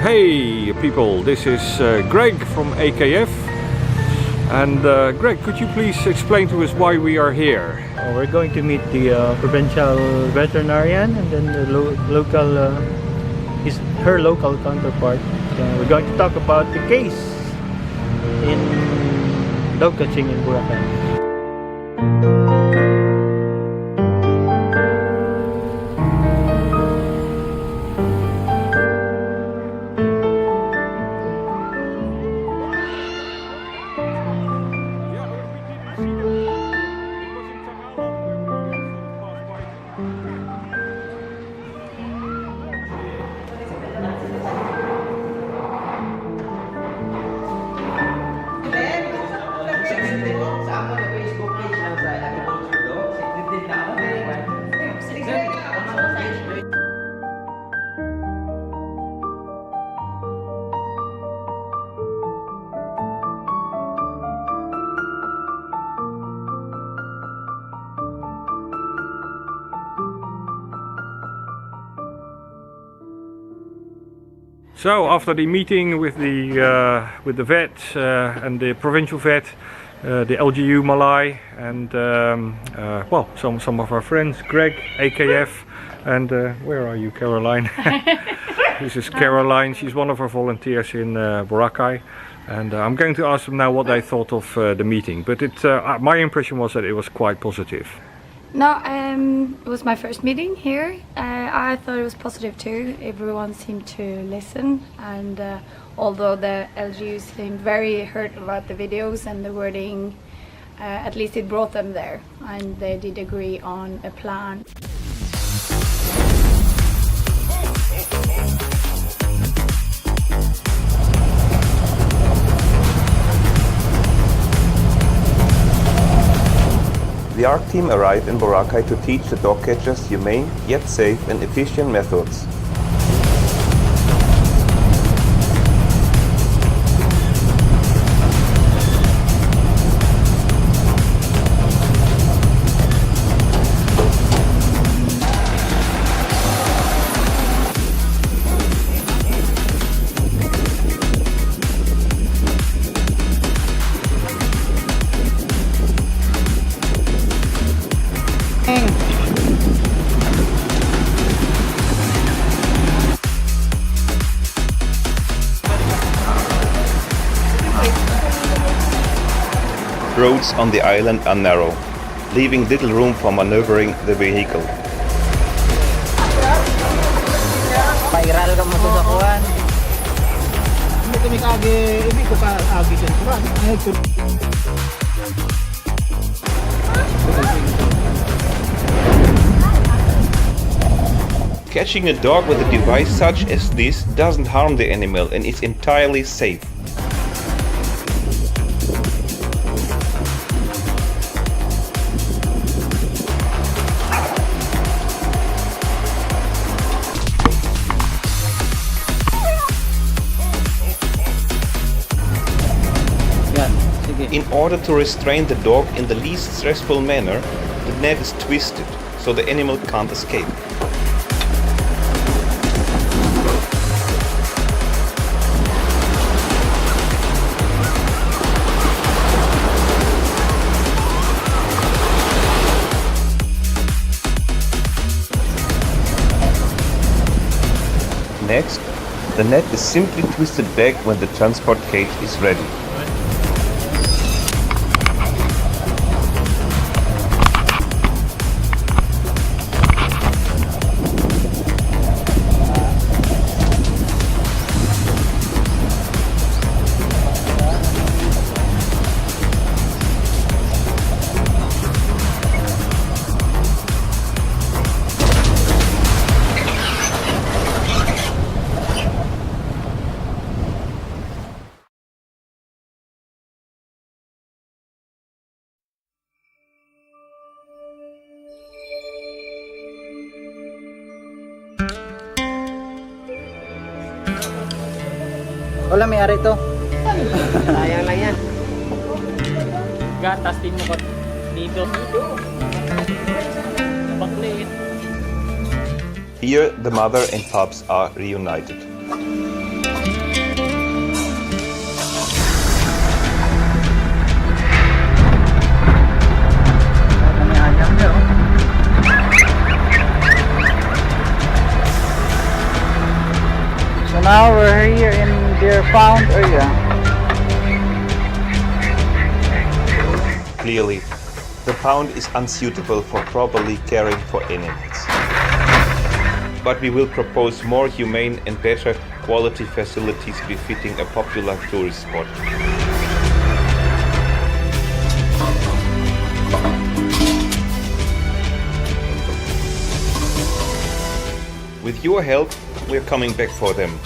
Hey people, this is Greg from AKF. And Greg, could you please explain to us why we are here? We're going to meet the provincial veterinarian and then the local, her local counterpart. We're going to talk about the case in dog catching in Boracay. So after the meeting with the vet and the provincial vet, the LGU Malay, and well, some of our friends, Greg, AKF, and where are you, Caroline? This is Caroline. She's one of our volunteers in Boracay, and I'm going to ask them now what they thought of the meeting. But my impression was that it was quite positive. No, it was my first meeting here. I thought it was positive too. Everyone seemed to listen, and although the LGU seemed very hurt about the videos and the wording, at least it brought them there, and they did agree on a plan. The ARRC team arrived in Boracay to teach the dog catchers humane, yet safe and efficient methods. Roads on the island are narrow, leaving little room for maneuvering the vehicle. Pairal ka mo sa kuwan. Hindi kami kaagi, hindi ko kaagi dyan kuwan. Catching a dog with a device such as this doesn't harm the animal and is entirely safe. In order to restrain the dog in the least stressful manner, the net is twisted so the animal can't escape. Next, the net is simply twisted back when the transport cage is ready. Wala may-ari to. Sayang lang yan. Gatas din mo ko dito. Baklit. Here, the mother and pups are reunited. So now we're here in their found area. Clearly, the pound is unsuitable for properly caring for animals. But we will propose more humane and better quality facilities befitting a popular tourist spot. With your help, we're coming back for them.